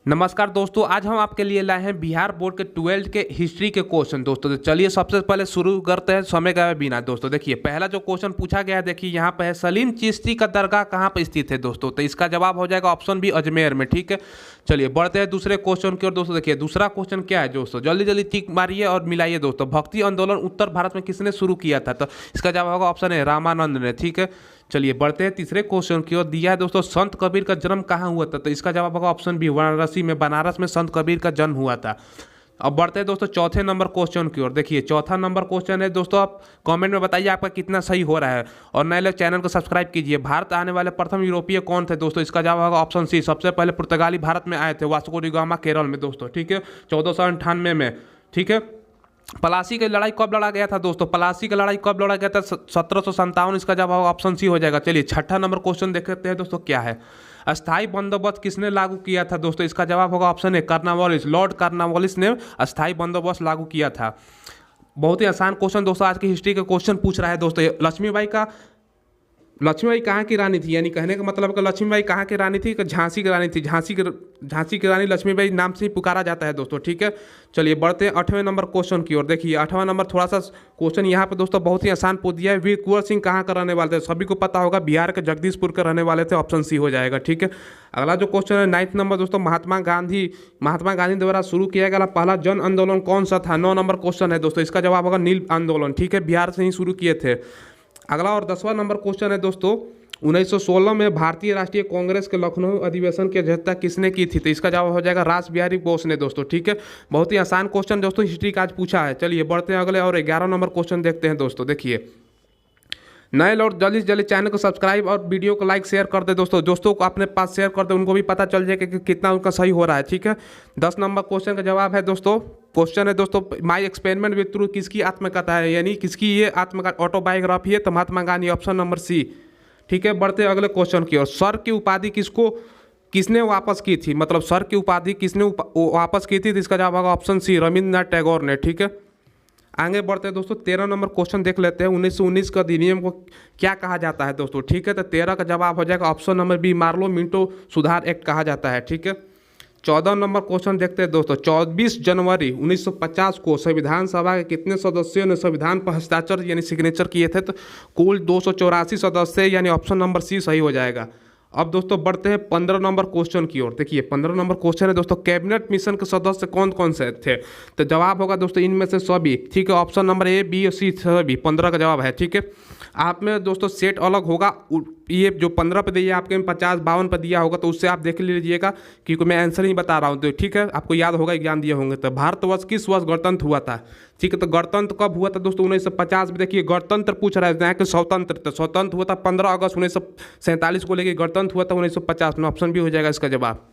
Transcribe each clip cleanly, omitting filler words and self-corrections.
नमस्कार दोस्तों, आज हम आपके लिए लाए हैं बिहार बोर्ड के 12th के हिस्ट्री के क्वेश्चन। दोस्तों तो चलिए सबसे पहले शुरू करते हैं समय गए बिना। दोस्तों देखिए, पहला जो क्वेश्चन पूछा गया है, देखिए यहाँ पे है सलीम चिश्ती का दरगाह कहाँ पर स्थित है। दोस्तों तो इसका जवाब हो जाएगा ऑप्शन बी, अजमेर में। ठीक है, चलिए बढ़ते हैं दूसरे क्वेश्चन की ओर। दोस्तों देखिए दूसरा क्वेश्चन क्या है, दोस्तों जल्दी जल्दी टिक मारिए और मिलाइए। दोस्तों भक्ति आंदोलन उत्तर भारत में किसने शुरू किया था? तो इसका जवाब होगा ऑप्शन है, रामानंद ने। ठीक है, चलिए बढ़ते हैं तीसरे क्वेश्चन की ओर। दिया है दोस्तों, संत कबीर का जन्म कहाँ हुआ था? तो इसका जवाब होगा ऑप्शन बी, वाराणसी में, बनारस में संत कबीर का जन्म हुआ था। अब बढ़ते हैं दोस्तों चौथे नंबर क्वेश्चन की ओर। देखिए चौथा नंबर क्वेश्चन है दोस्तों, आप कमेंट में बताइए आपका कितना सही हो रहा है, और नए लोग चैनल को सब्सक्राइब कीजिए। भारत आने वाले प्रथम यूरोपीय कौन थे? दोस्तों इसका जवाब होगा ऑप्शन सी, सबसे पहले पुर्तगाली भारत में आए थे, वास्को डी गामा, केरल में। दोस्तों ठीक है, 1498 में। ठीक है, पलासी की लड़ाई कब लड़ा गया था? दोस्तों पलासी की लड़ाई कब लड़ा गया था? 1757। इसका जवाब ऑप्शन सी हो जाएगा। चलिए छठा नंबर क्वेश्चन देखते हैं दोस्तों, क्या है, अस्थाई बंदोबस्त किसने लागू किया था? दोस्तों इसका जवाब होगा option A, Cornwallis, Lord Cornwallis ने अस्थाई बंदोबस्त लागू किया था। बहुत ही आसान क्वेश्चन दोस्तों, आज की हिस्ट्री का क्वेश्चन पूछ रहा है। दोस्तों लक्ष्मीबाई कहाँ की रानी थी? यानी कहने का मतलब कि लक्ष्मीबाई कहाँ की रानी थी? कि झांसी की रानी थी। झांसी की रानी लक्ष्मीबाई नाम से ही पुकारा जाता है दोस्तों। ठीक है, चलिए बढ़ते हैं 8वें नंबर क्वेश्चन की ओर। देखिए 8वां नंबर थोड़ा सा क्वेश्चन यहाँ पे दोस्तों बहुत ही आसान पूछ दिया है। वीर कुंवर सिंह कहाँ का रहने वाले थे? सभी को पता होगा, बिहार के जगदीशपुर के रहने वाले थे। ऑप्शन सी हो जाएगा। ठीक है, अगला जो क्वेश्चन है 9th नंबर दोस्तों, महात्मा गांधी द्वारा शुरू किया गया पहला जन आंदोलन कौन सा था? 9 नंबर क्वेश्चन है दोस्तों, इसका जवाब होगा नील आंदोलन। ठीक है, बिहार से ही शुरू किए थे। अगला और 10वां नंबर क्वेश्चन है दोस्तों, 1916 में भारतीय राष्ट्रीय कांग्रेस के लखनऊ अधिवेशन की अध्यक्षता किसने की थी? तो इसका जवाब हो जाएगा रास बिहारी बोस ने। दोस्तों ठीक है, बहुत ही आसान क्वेश्चन दोस्तों हिस्ट्री का आज पूछा है। चलिए बढ़ते हैं अगले और 11 नंबर क्वेश्चन देखते हैं। दोस्तों देखिए, नए लोग जल्दी से जल्दी चैनल को सब्सक्राइब और वीडियो को लाइक शेयर कर दे। दोस्तों को अपने पास शेयर कर दे, उनको भी पता चल जाए कि कितना उनका सही हो रहा है। ठीक है, 10 नंबर क्वेश्चन का जवाब है दोस्तों, क्वेश्चन है दोस्तों, माई एक्सपेरिमेंट विथ ट्रूथ किसकी आत्मकथा है? यानी किसकी ये आत्मकथा ऑटोबायोग्राफी है? तो Mahatma Gandhi, option number C. ठीक है, बढ़ते हैं अगले क्वेश्चन की ओर। सर की उपाधि किसने वापस की थी? मतलब सर की उपाधि किसने वापस की थी? तो इसका जवाब होगा ऑप्शन सी, रविंद्रनाथ टैगोर ने। ठीक है, आगे बढ़ते हैं दोस्तों 13 नंबर क्वेश्चन देख लेते हैं। 1919 का अधिनियम को क्या कहा जाता है? दोस्तों ठीक है, तो 13 का जवाब हो जाएगा option number B, Morley Minto सुधार एक्ट कहा जाता है। ठीक है, 14 नंबर क्वेश्चन देखते हैं दोस्तों, 24 जनवरी 1950 को संविधान सभा के कितने सदस्यों ने संविधान पर हस्ताक्षर यानी सिग्नेचर किए थे? तो कुल 284 सदस्य, यानी ऑप्शन नंबर सी सही हो जाएगा। अब दोस्तों बढ़ते हैं 15 नंबर क्वेश्चन की ओर। देखिए 15 नंबर क्वेश्चन है दोस्तों, कैबिनेट मिशन के सदस्य कौन कौन से थे? तो जवाब होगा दोस्तों इनमें से सभी। ठीक है, ऑप्शन नंबर ए, बी और सी सभी। 15 का जवाब है। ठीक है, आप में दोस्तों सेट अलग होगा, ये जो 15 पे दिया आपके में 50 52 पे दिया होगा, तो उससे आप देख लीजिएगा, क्योंकि मैं आंसर ही बता रहा हूँ। तो ठीक है, आपको याद होगा, एग्जाम दिए होंगे। तो भारतवर्ष किस वर्ष गणतंत्र हुआ था? ठीक है, तो गणतंत्र कब हुआ था दोस्तों? 1950 में। देखिए गणतंत्र पूछ रहा है, यहाँ के स्वतंत्र, तो स्वतंत्र हुआ था 15 अगस्त 1947 को, लेकर गणतंत्र हुआ था 1950 में। ऑप्शन भी हो जाएगा इसका जवाब।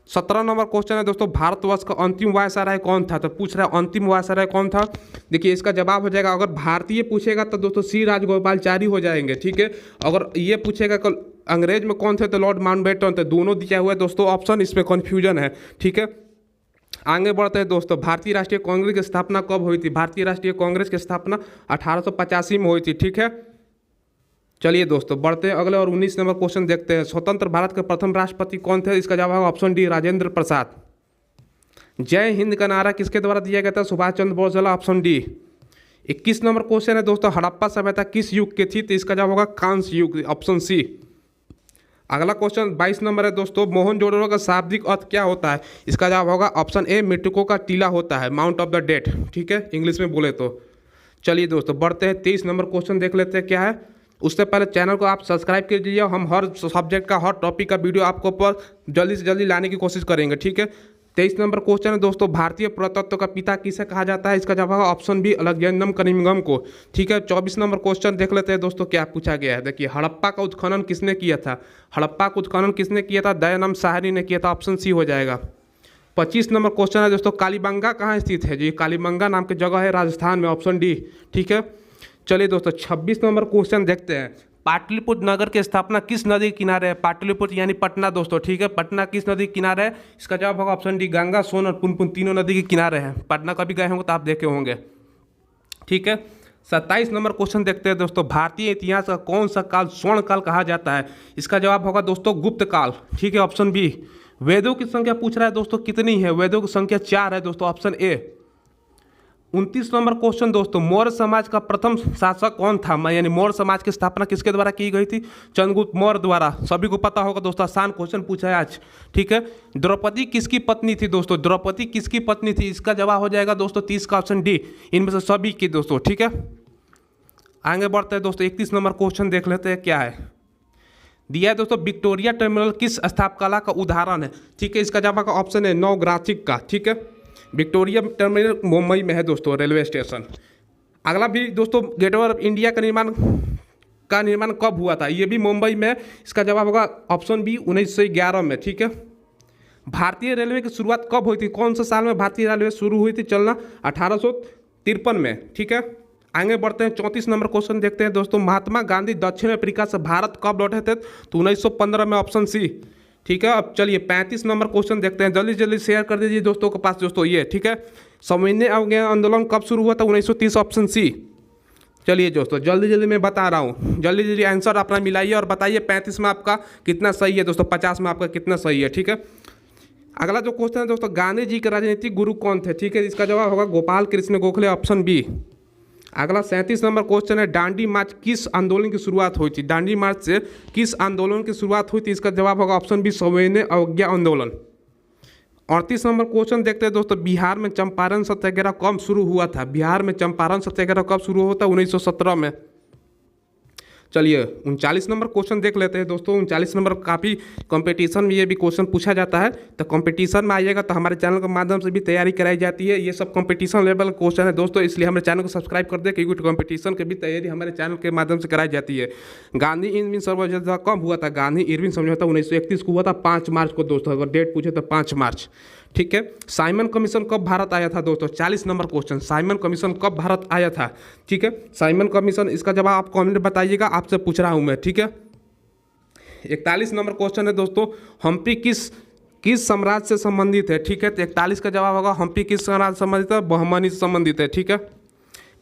17 नंबर क्वेश्चन है दोस्तों, भारतवर्ष का अंतिम वायसराय कौन था? तो पूछ रहा है अंतिम वायसराय कौन था। देखिए इसका जवाब हो जाएगा, अगर भारतीय पूछेगा तो दोस्तों सी राजगोपालचारी हो जाएंगे। ठीक है, अगर ये पूछेगा कि अंग्रेज में कौन थे, तो लॉर्ड माउंटबेटन थे। दोनों दिया हुआ है दोस्तों ऑप्शन, इसमें कन्फ्यूजन है। ठीक है, आगे बढ़ते हैं दोस्तों, भारतीय राष्ट्रीय कांग्रेस की स्थापना कब हुई थी? भारतीय राष्ट्रीय कांग्रेस की स्थापना 1885 में हुई थी। ठीक है, चलिए दोस्तों बढ़ते हैं अगले और 19 नंबर क्वेश्चन देखते हैं। स्वतंत्र भारत के प्रथम राष्ट्रपति कौन थे? इसका जवाब ऑप्शन डी, राजेंद्र प्रसाद। जय हिंद का नारा किसके द्वारा दिया गया था? सुभाष चंद्र बोस द्वारा। Option D. 21 नंबर क्वेश्चन है दोस्तों, हड़प्पा सभ्यता किस युग की थी? तो इसका जवाब होगा कांस्य युग, ऑप्शन सी। अगला क्वेश्चन 22 नंबर है दोस्तों, मोहनजोदड़ो का शाब्दिक अर्थ क्या होता है? इसका जवाब होगा ऑप्शन ए, मृतकों का टीला होता है, माउंट ऑफ द डेड। ठीक है, इंग्लिश में बोले तो। चलिए दोस्तों बढ़ते हैं 23 नंबर क्वेश्चन देख लेते हैं क्या है। उससे पहले चैनल को आप सब्सक्राइब कर दीजिए, हम हर सब्जेक्ट का, हर टॉपिक का वीडियो आपको पर जल्दी से जल्दी लाने की कोशिश करेंगे। ठीक है, 23 नंबर क्वेश्चन है दोस्तों, भारतीय पुरातत्व का पिता किसे कहा जाता है? इसका जवाब ऑप्शन बी, अलेक्जेंडर कनिंघम को। ठीक है, 24 नंबर क्वेश्चन देख लेते हैं दोस्तों, क्या पूछा गया है। देखिए हड़प्पा का उत्खनन किसने किया था? हड़प्पा का उत्खनन किसने किया था? दयानंद साहनी ने किया था। ऑप्शन सी हो जाएगा। 25 नंबर क्वेश्चन है दोस्तों, कालीबंगा कहाँ स्थित है? जी कालीबंगा नाम की जगह है राजस्थान में। Option D. ठीक है, चलिए दोस्तों 26 नंबर क्वेश्चन देखते हैं, पाटलिपुत्र नगर की स्थापना किस नदी के किनारे है? पाटलिपुत्र यानी पटना दोस्तों। ठीक है, पटना किस नदी के किनारे है? इसका जवाब होगा ऑप्शन डी, गंगा, सोन और पुनपुन तीनों नदी के किनारे हैं। पटना कभी गए होंगे तो आप देखे होंगे। ठीक है, 27 नंबर क्वेश्चन देखते हैं दोस्तों, भारतीय इतिहास का कौन सा काल स्वर्ण काल कहा जाता है? इसका जवाब होगा दोस्तों गुप्त काल। ठीक है, ऑप्शन बी, वेदों की संख्या पूछ रहा है दोस्तों कितनी है, वेदों की संख्या 4 है दोस्तों, ऑप्शन ए। 29 नंबर क्वेश्चन दोस्तों, मौर्य समाज का प्रथम शासक कौन था, यानी मौर्य समाज की स्थापना किसके द्वारा की गई थी, चंद्रगुप्त मौर्य द्वारा। सभी को पता होगा दोस्तों, आसान क्वेश्चन पूछा है आज, ठीक है। द्रौपदी किसकी पत्नी थी दोस्तों, द्रौपदी किसकी पत्नी थी, इसका जवाब हो जाएगा दोस्तों 30 का ऑप्शन डी, इनमें से सभी की दोस्तों, ठीक है। आगे बढ़ते हैं दोस्तों, 31 नंबर क्वेश्चन देख लेते हैं क्या है दिया है दोस्तों। विक्टोरिया टर्मिनल किस स्थापकला का उदाहरण है, ठीक है। इसका जवाब का ऑप्शन है नवग्राचिक का, ठीक है। विक्टोरिया टर्मिनल मुंबई में है दोस्तों, रेलवे स्टेशन। अगला भी दोस्तों, गेट वे ऑफ इंडिया का निर्माण कब हुआ था, ये भी मुंबई में। इसका जवाब होगा ऑप्शन बी 1911 में, ठीक है। भारतीय रेलवे की शुरुआत कब हुई थी, कौन से साल में भारतीय रेलवे शुरू हुई थी चलना, 1853 में, ठीक है। आगे बढ़ते हैं, 34 नंबर क्वेश्चन देखते हैं दोस्तों। महात्मा गांधी दक्षिण अफ्रीका से भारत कब लौटे थे, तो 1915 में, ऑप्शन सी, ठीक है। अब चलिए 35 नंबर क्वेश्चन देखते हैं, जल्दी जल्दी शेयर कर दीजिए दोस्तों के पास दोस्तों, ये ठीक है। सविनय अवज्ञा आंदोलन कब शुरू हुआ था, 1930, ऑप्शन सी। चलिए दोस्तों जल्दी जल्दी मैं बता रहा हूँ, जल्दी जल्दी आंसर अपना मिलाइए और बताइए 35 में आपका कितना सही है दोस्तों, 50 में आपका कितना सही है, ठीक है। अगला जो क्वेश्चन है दोस्तों, गांधी जी के राजनीतिक गुरु कौन थे, ठीक है। इसका जवाब होगा गोपाल कृष्ण गोखले, ऑप्शन बी। अगला 37 नंबर क्वेश्चन है, दांडी मार्च किस आंदोलन की शुरुआत हुई थी, दांडी मार्च से किस आंदोलन की शुरुआत हुई थी, इसका जवाब होगा ऑप्शन बी, सविनय अवज्ञा आंदोलन। 38 नंबर क्वेश्चन देखते हैं दोस्तों, बिहार में चंपारण सत्याग्रह कब शुरू हुआ था, बिहार में चंपारण सत्याग्रह कब शुरू हुआ था, 1917 में। चलिए 39 नंबर क्वेश्चन देख लेते हैं दोस्तों। 39 नंबर काफ़ी कंपटीशन में ये भी क्वेश्चन पूछा जाता है, तो कंपटीशन में आइएगा तो हमारे चैनल के माध्यम से भी तैयारी कराई जाती है। ये सब कंपटीशन लेवल का क्वेश्चन है दोस्तों, इसलिए हमारे चैनल को सब्सक्राइब कर दे, क्योंकि कंपटीशन की भी तैयारी हमारे चैनल के माध्यम से कराई जाती है। गांधी इरविन समझौता कब हुआ था, गांधी इरविन समझौता 1931 को हुआ था, 5 मार्च को दोस्तों, अगर डेट पूछे तो 5 मार्च, ठीक है। साइमन कमीशन कब भारत आया था दोस्तों, 40 नंबर क्वेश्चन, साइमन कमीशन कब भारत आया था, ठीक है। साइमन कमीशन, इसका जवाब आप कमेंट में बताइएगा, आपसे पूछ रहा हूं मैं, ठीक है। 41 नंबर क्वेश्चन है दोस्तों, हम्पी किस साम्राज्य से संबंधित है, ठीक है। तो 41 का जवाब होगा हम्पी किस साम्राज्य से संबंधित है, बहमनी से संबंधित है, ठीक है।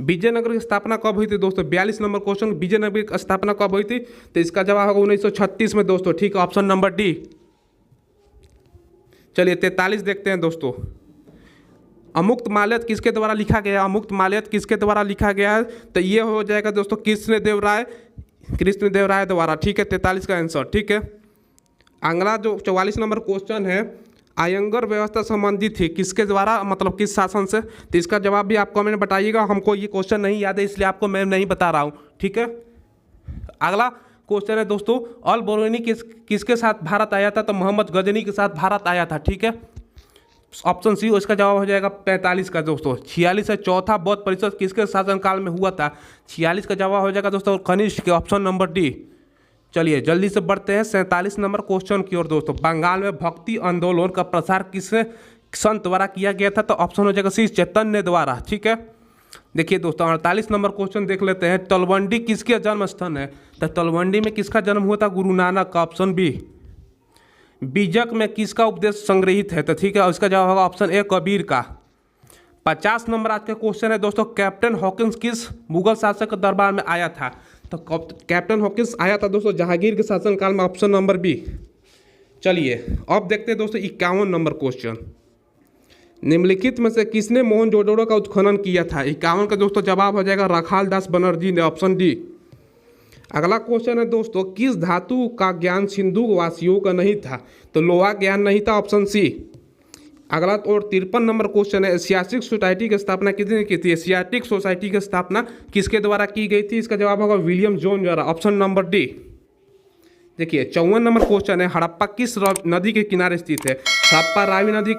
विजयनगर की स्थापना कब हुई थी दोस्तों, 42 नंबर क्वेश्चन, विजयनगर की स्थापना कब हुई थी, तो इसका जवाब होगा 1936 में दोस्तों, ठीक है, ऑप्शन नंबर डी। चलिए 43 देखते हैं दोस्तों, अमुक्त माल्यद किसके द्वारा लिखा गया, अमुक्त माल्यद किसके द्वारा लिखा गया है, तो ये हो जाएगा दोस्तों कृष्णदेव राय द्वारा, ठीक है। 43 का आंसर, ठीक है। अगला जो 44 नंबर क्वेश्चन है, आयंगर व्यवस्था संबंधित थी किसके द्वारा, मतलब किस शासन से, तो इसका जवाब भी आप कमेंट में बताइएगा। हमको ये क्वेश्चन नहीं याद है, इसलिए आपको मैं नहीं बता रहा हूँ, ठीक है। अगला क्वेश्चन है दोस्तों, अल बरूनी किसके साथ भारत आया था, तो मोहम्मद गजनी के साथ भारत आया था, ठीक है, ऑप्शन सी। इसका जवाब हो जाएगा 45 का दोस्तों। 46 से चौथा बौद्ध परिषद किसके शासनकाल में हुआ था, 46 का जवाब हो जाएगा दोस्तों कनिष्क के, ऑप्शन नंबर डी। चलिए जल्दी से बढ़ते हैं 47 नंबर क्वेश्चन की ओर दोस्तों। बंगाल में भक्ति आंदोलन का प्रसार किस संत द्वारा किया गया था, तो ऑप्शन हो जाएगा सी, चैतन्य द्वारा, ठीक है। देखिए दोस्तों 48 नंबर क्वेश्चन देख लेते हैं, तलवंडी किसके जन्म स्थान है, तो तलवंडी में किसका जन्म हुआ था, गुरु नानक का, ऑप्शन बी। बीजक में किसका उपदेश संग्रहित है, तो ठीक है, इसका जवाब होगा ऑप्शन ए, कबीर का। 50 नंबर आज का क्वेश्चन है दोस्तों, कैप्टन हॉकिंस किस मुगल शासक के दरबार में आया था, तो कैप्टन हॉकिंस आया था दोस्तों जहांगीर के शासनकाल में, ऑप्शन नंबर बी। चलिए अब देखते हैं दोस्तों 51 नंबर क्वेश्चन, निम्नलिखित में से किसने मोहनजोदड़ो का उत्खनन किया था, 51 का दोस्तों जवाब हो जाएगा राखाल दास बनर्जी ने, ऑप्शन डी। अगला क्वेश्चन है दोस्तों, किस धातु का ज्ञान सिंधु वासियों का नहीं था, तो लोहा ज्ञान नहीं था, ऑप्शन सी। अगला और 53 नंबर क्वेश्चन है, एशियाटिक सोसाइटी की स्थापना किसने की थी, एशियाटिक सोसाइटी की स्थापना किसके द्वारा की गई थी, इसका जवाब होगा विलियम जोन द्वारा, ऑप्शन नंबर डी। देखिए 54 नंबर क्वेश्चन है, हड़प्पा किस नदी के किनारे स्थित है, हड़प्पा रावी नदी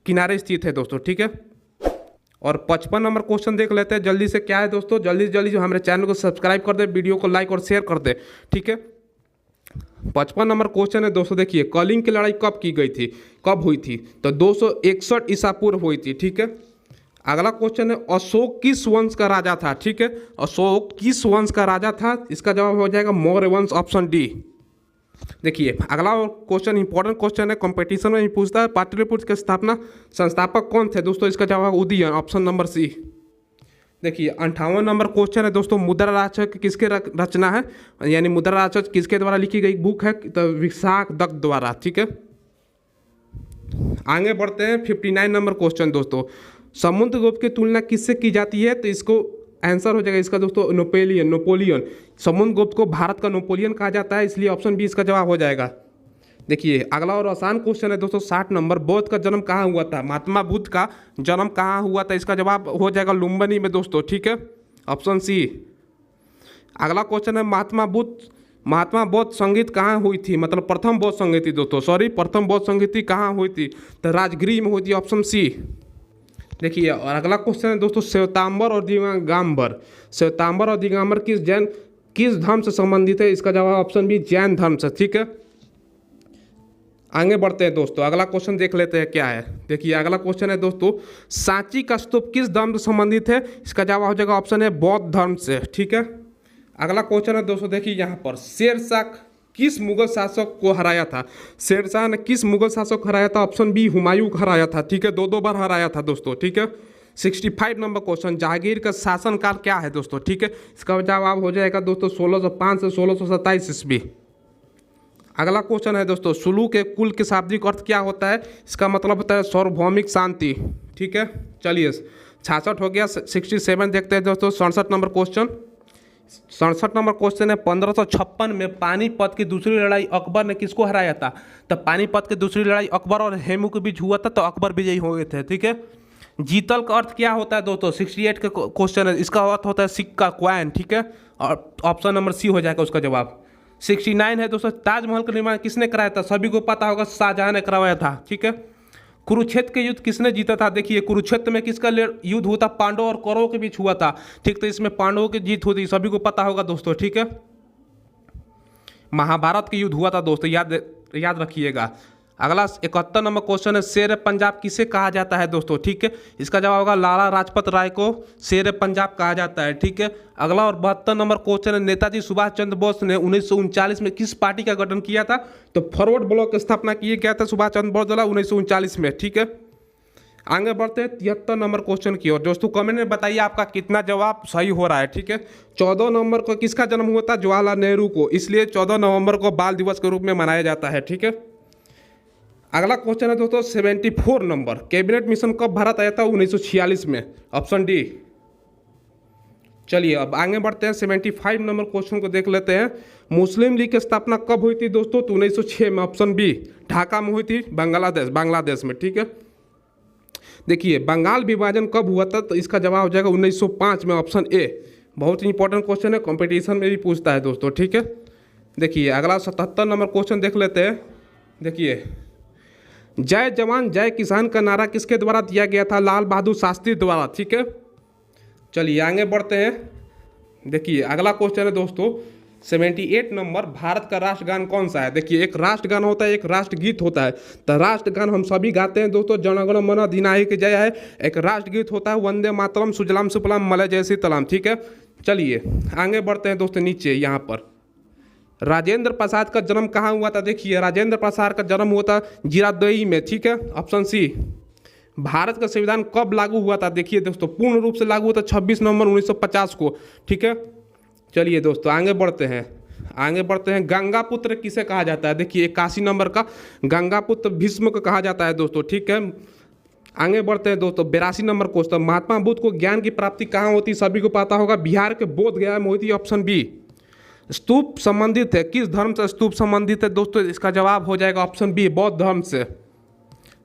किनारे स्थित है दोस्तों, ठीक है। और 55 नंबर क्वेश्चन देख लेते हैं जल्दी से, क्या है दोस्तों, जल्दी जल्दी जो हमारे चैनल को सब्सक्राइब कर दे, वीडियो को लाइक और शेयर कर दे, ठीक है। 55 नंबर क्वेश्चन है दोस्तों, देखिए कलिंग की लड़ाई कब की गई थी, कब हुई थी, तो 261 ईसा पूर्व हुई थी, ठीक है। अगला क्वेश्चन है, अशोक किस वंश का राजा था, ठीक है, अशोक किस वंश का राजा था, इसका जवाब हो जाएगा मौर्य वंश, ऑप्शन डी। देखिए अगला क्वेश्चन इंपॉर्टेंट क्वेश्चन है, कंपटीशन में ही पूछता है, पाटलिपुत्र के स्थापना संस्थापक कौन थे दोस्तों, इसका जवाब उदयन, ऑप्शन नंबर सी। देखिए 58 नंबर क्वेश्चन है दोस्तों, मुद्रा राजक किसके रचना है, यानी मुद्रा राजक किसके द्वारा लिखी गई बुक है, तो विशाख दत्त द्वारा, ठीक है। आगे बढ़ते हैं 59 नंबर क्वेश्चन दोस्तों। समुद्रगुप्त की तुलना किससे की जाती है? तो इसको आंसर हो जाएगा इसका दोस्तों नेपोलियन। समुद्रगुप्त को भारत का नेपोलियन कहा जाता है, इसलिए ऑप्शन बी इसका जवाब हो जाएगा। देखिए अगला और आसान क्वेश्चन है दोस्तों 60 नंबर। बौद्ध का जन्म कहाँ हुआ था? महात्मा बुद्ध का जन्म कहाँ हुआ था? इसका जवाब हो जाएगा लुम्बिनी में दोस्तों, ठीक है, ऑप्शन सी। अगला क्वेश्चन है महात्मा बौद्ध संगीत कहाँ हुई थी? मतलब प्रथम बौद्ध संगीति दोस्तों, प्रथम बौद्ध संगीति कहाँ हुई थी? तो राजगृह में हुई थी, ऑप्शन सी। देखिए और अगला क्वेश्चन है दोस्तों श्वेतांबर और दिगंबर किस धर्म से संबंधित है? इसका जवाब ऑप्शन बी जैन धर्म से, ठीक है। आगे बढ़ते हैं दोस्तों, अगला क्वेश्चन देख लेते हैं क्या है। देखिए अगला क्वेश्चन है दोस्तों सांची का स्तूप किस धर्म से संबंधित है? इसका जवाब हो जाएगा ऑप्शन है बौद्ध धर्म से, ठीक है। अगला क्वेश्चन है दोस्तों देखिए यहाँ पर शेरशाह किस मुगल शासक को हराया था? शेरशाह ने किस मुगल शासक को हराया था? ऑप्शन बी हुमायूं को हराया था, ठीक है, दो बार हराया था दोस्तों, ठीक है। 65 नंबर क्वेश्चन जहांगीर का शासनकाल क्या है दोस्तों, ठीक है। इसका जवाब हो जाएगा दोस्तों 1605 से 1627 ईस्वी। अगला क्वेश्चन है दोस्तों सुलू के कुल के शाब्दिक अर्थ क्या होता है? इसका मतलब होता है सार्वभौमिक शांति, ठीक है। चलिए 66 हो गया। 67 देखते हैं दोस्तों 67 नंबर क्वेश्चन। 67 नंबर क्वेश्चन है 1556 में पानीपत की दूसरी लड़ाई अकबर ने किसको हराया था? तो पानीपत की दूसरी लड़ाई अकबर और हेमू के बीच हुआ था, तो अकबर विजयी हो गए थे, ठीक है। जीतल का अर्थ क्या होता है दोस्तों? 68 का क्वेश्चन है, इसका अर्थ होता है सिक्का, क्वाइन, ठीक है, और ऑप्शन नंबर सी हो जाएगा उसका जवाब। 69 है दोस्तों ताजमहल का निर्माण किसने कराया था? सभी को पता होगा शाहजहां ने करवाया था, ठीक है। कुरुक्षेत्र के युद्ध किसने जीता था? देखिए कुरुक्षेत्र में किसका युद्ध हुआ था? पांडवों और कौरवों के बीच हुआ था, ठीक, तो इसमें पांडवों की जीत हुई थी, सभी को पता होगा दोस्तों, ठीक है। महाभारत का युद्ध हुआ था दोस्तों, याद रखिएगा। अगला 71 नंबर क्वेश्चन है शेर पंजाब किसे कहा जाता है दोस्तों, ठीक है। इसका जवाब होगा लाला लाजपत राय को शेर पंजाब कहा जाता है, ठीक है। अगला और 72 नंबर क्वेश्चन है नेताजी सुभाष चंद्र बोस ने 1939 में किस पार्टी का गठन किया था? तो फॉरवर्ड ब्लॉक की स्थापना किए गया था सुभाष चंद्र बोस द्वारा 1939 में, ठीक है। आगे बढ़ते हैं 73 नंबर क्वेश्चन की ओर। दोस्तों कमेंट में बताइए आपका कितना जवाब सही हो रहा है, ठीक है। 14 नवंबर को किसका जन्म हुआ था? जवाहरलाल नेहरू को, इसलिए 14 नवंबर को बाल दिवस के रूप में मनाया जाता है, ठीक है। अगला क्वेश्चन है दोस्तों 74 नंबर कैबिनेट मिशन कब भारत आया था? 1946 में, ऑप्शन डी। चलिए अब आगे बढ़ते हैं 75 नंबर क्वेश्चन को देख लेते हैं। मुस्लिम लीग की स्थापना कब हुई थी दोस्तों? तो 1906 में, ऑप्शन बी। ढाका में हुई थी, बांग्लादेश में, ठीक है। देखिए बंगाल विभाजन कब हुआ था? तो इसका जवाब हो जाएगा 1905 में, ऑप्शन ए। बहुत इंपॉर्टेंट क्वेश्चन है, कॉम्पिटिशन में भी पूछता है दोस्तों, ठीक है। देखिए अगला 77 नंबर क्वेश्चन देख लेते हैं। देखिए जय जवान जय किसान का नारा किसके द्वारा दिया गया था? लाल बहादुर शास्त्री द्वारा, ठीक है। चलिए आगे बढ़ते हैं। देखिए अगला क्वेश्चन है दोस्तों 78 नंबर भारत का राष्ट्रगान कौन सा है? देखिए एक राष्ट्रगान होता है, एक राष्ट्रगीत होता है। तो राष्ट्रगान हम सभी गाते हैं दोस्तों, जनगण मन अधिनायक जय है। एक राष्ट्रगीत होता है वंदे मातरम सुजलाम सुफलाम मलय जय सीतलाम, ठीक है। चलिए आगे बढ़ते हैं दोस्तों नीचे यहाँ पर राजेंद्र प्रसाद का जन्म कहाँ हुआ था? देखिए राजेंद्र प्रसाद का जन्म हुआ था जीरादेई में, ठीक है, ऑप्शन सी। भारत का संविधान कब लागू हुआ था? देखिए दोस्तों पूर्ण रूप से लागू हुआ था 26 नवंबर 1950 को, ठीक है। चलिए दोस्तों आगे बढ़ते हैं। गंगापुत्र किसे कहा जाता है? देखिए 81 नंबर का गंगापुत्र भीष्म को कहा जाता है दोस्तों, ठीक है। आगे बढ़ते हैं दोस्तों 82 नंबर क्वेश्चन महात्मा बुद्ध को ज्ञान की प्राप्ति कहाँ होती? सभी को पता होगा बिहार के बोध गया में हुई थी, ऑप्शन बी। स्तूप संबंधित है किस धर्म से? स्तूप संबंधित है दोस्तों, इसका जवाब हो जाएगा ऑप्शन बी बौद्ध धर्म से,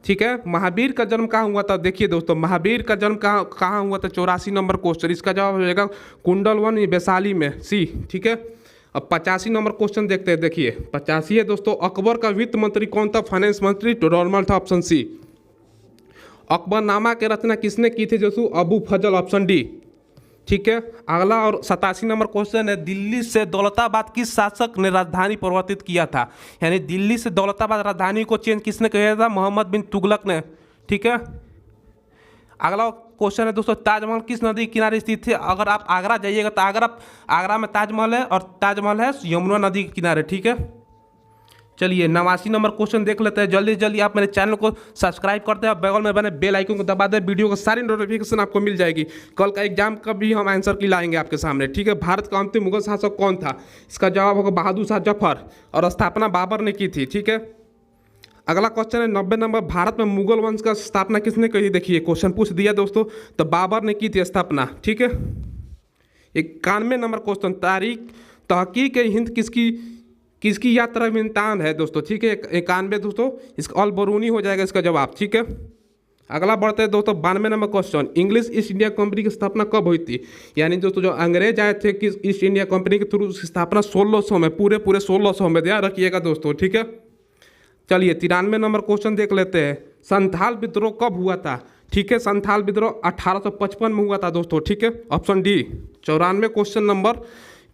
ठीक है। महावीर का जन्म कहाँ हुआ था? देखिए दोस्तों महावीर का जन्म कहाँ हुआ था? 84 नंबर क्वेश्चन, इसका जवाब हो जाएगा कुंडलवन वैशाली में, सी, ठीक है। अब 85 नंबर क्वेश्चन देखते हैं। देखिए 85 है दोस्तों अकबर का वित्त मंत्री कौन था? फाइनेंस मंत्री तो नॉर्मल था, ऑप्शन सी। अकबरनामा की रचना किसने की थी दोस्तों? अबू फजल, ऑप्शन डी, ठीक है। अगला और 87 नंबर क्वेश्चन है दिल्ली से दौलताबाद किस शासक ने राजधानी परिवर्तित किया था? यानी दिल्ली से दौलताबाद राजधानी को चेंज किसने किया था? मोहम्मद बिन तुगलक ने, ठीक है। अगला क्वेश्चन है दोस्तों ताजमहल किस नदी के किनारे स्थित है? अगर आप आगरा जाइएगा तो आगरा में ताजमहल है और ताजमहल है यमुना नदी के किनारे, ठीक है। चलिए 89 नंबर क्वेश्चन देख लेते हैं। जल्दी जल्दी आप मेरे चैनल को सब्सक्राइब करते हैं और बगल में बने बेल आइकन को दबा दें, वीडियो को सारी नोटिफिकेशन आपको मिल जाएगी। कल का एग्जाम का भी हम आंसर की लाएंगे आपके सामने, ठीक है। भारत का अंतिम मुगल शासक कौन था? इसका जवाब होगा बहादुर शाह जफर और स्थापना बाबर ने की थी, ठीक है। अगला क्वेश्चन है 90 नंबर, भारत में मुगल वंश का स्थापना किसने की? देखिए क्वेश्चन पूछ दिया दोस्तों, तो बाबर ने की थी स्थापना, ठीक है। 91 नंबर क्वेश्चन, तारीख तहकीक हिंद किसकी किसकी यात्रा विंतान है दोस्तों, ठीक है। 91 दोस्तों, इसका ऑल बरूनी हो जाएगा इसका जवाब, ठीक है। अगला बढ़ते हैं दोस्तों 92 number question, English east India company की स्थापना कब हुई थी? यानी दोस्तों जो अंग्रेज आए थे कि ईस्ट इंडिया कंपनी के थ्रू, उसकी स्थापना 1600 में, पूरे 1600 में, ध्यान रखिएगा दोस्तों, ठीक है। चलिए 93 नंबर क्वेश्चन देख लेते हैं, संथाल विद्रोह कब हुआ था? ठीक है, संथाल विद्रोह 1855 में हुआ था दोस्तों, ठीक है, ऑप्शन डी। 94 क्वेश्चन नंबर,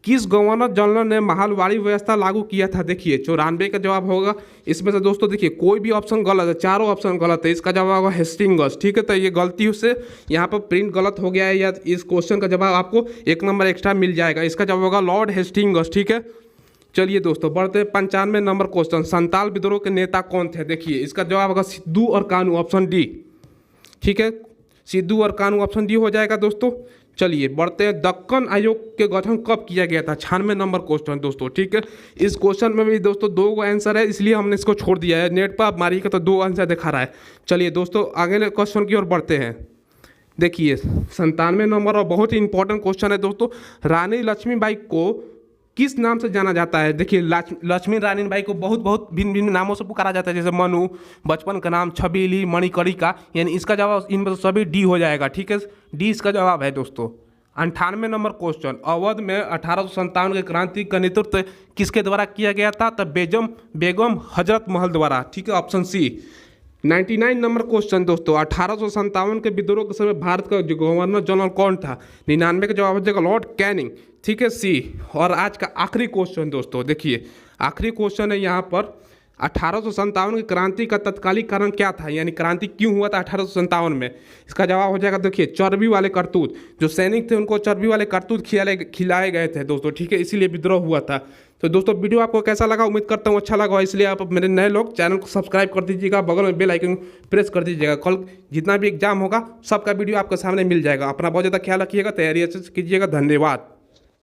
किस गवर्नर जनरल ने महलवाड़ी व्यवस्था लागू किया था? देखिए 94 का जवाब होगा इसमें से दोस्तों, देखिए कोई भी ऑप्शन गलत है, चारों ऑप्शन गलत है, इसका जवाब होगा हेस्टिंग्स, ठीक है। तो ये गलती से यहाँ पर प्रिंट गलत हो गया है, या इस क्वेश्चन का जवाब आपको 1 नंबर एक्स्ट्रा मिल जाएगा, इसका जवाब होगा लॉर्ड हेस्टिंग्स, ठीक है। चलिए दोस्तों बढ़ते हैं 95 नंबर क्वेश्चन, संताल विद्रोह के नेता कौन थे? देखिए इसका जवाब होगा सिद्धू और कानू, ऑप्शन डी, ठीक है। सिद्धू और कानू ऑप्शन डी हो जाएगा दोस्तों। चलिए बढ़ते हैं, दक्कन आयोग के गठन कब किया गया था? 96 नंबर क्वेश्चन दोस्तों, ठीक है। इस क्वेश्चन में भी दोस्तों 2 आंसर है, इसलिए हमने इसको छोड़ दिया है, नेट पर आप मारिएगा तो 2 आंसर दिखा रहा है। चलिए दोस्तों आगे क्वेश्चन की ओर बढ़ते हैं। देखिए 97 नंबर और बहुत ही इंपॉर्टेंट क्वेश्चन है दोस्तों, रानी लक्ष्मीबाई को किस नाम से जाना जाता है? देखिए लक्ष्मी रानी बाई को बहुत भिन्न भिन्न नामों से पुकारा जाता है, जैसे मनु, बचपन का नाम छबीली, मणिकर्णिका, यानी इसका जवाब इनमें सभी डी हो जाएगा, ठीक है, डी इसका जवाब है दोस्तों। 98 नंबर क्वेश्चन, अवध में 1857 के क्रांति का नेतृत्व किसके द्वारा किया गया था? तो बेगम हजरत महल द्वारा, ठीक है, ऑप्शन सी। 99 नंबर क्वेश्चन दोस्तों, 1857 के विद्रोह के समय भारत का जो गवर्नर जनरल कौन था? 99 का जवाब हो जाएगा लॉर्ड कैनिंग, ठीक है, सी। और आज का आखिरी क्वेश्चन दोस्तों, देखिए आखिरी क्वेश्चन है यहाँ पर, 1857 की क्रांति का तत्कालिक कारण क्या था? यानी क्रांति क्यों हुआ था 1857 में? इसका जवाब हो जाएगा, देखिए चर्बी वाले करतूत, जो सैनिक थे उनको चर्बी वाले करतूत खिलाए गए थे दोस्तों, ठीक है, इसीलिए विद्रोह हुआ था। तो दोस्तों वीडियो आपको कैसा लगा? उम्मीद करता हूँ अच्छा लगा, इसलिए आप मेरे नए लोग चैनल को सब्सक्राइब कर दीजिएगा, बगल में बेल आइकन प्रेस कर दीजिएगा। कल जितना भी एग्जाम होगा सबका वीडियो आपके सामने मिल जाएगा। अपना बहुत ज़्यादा ख्याल रखिएगा, तैयारी अच्छे से कीजिएगा। धन्यवाद।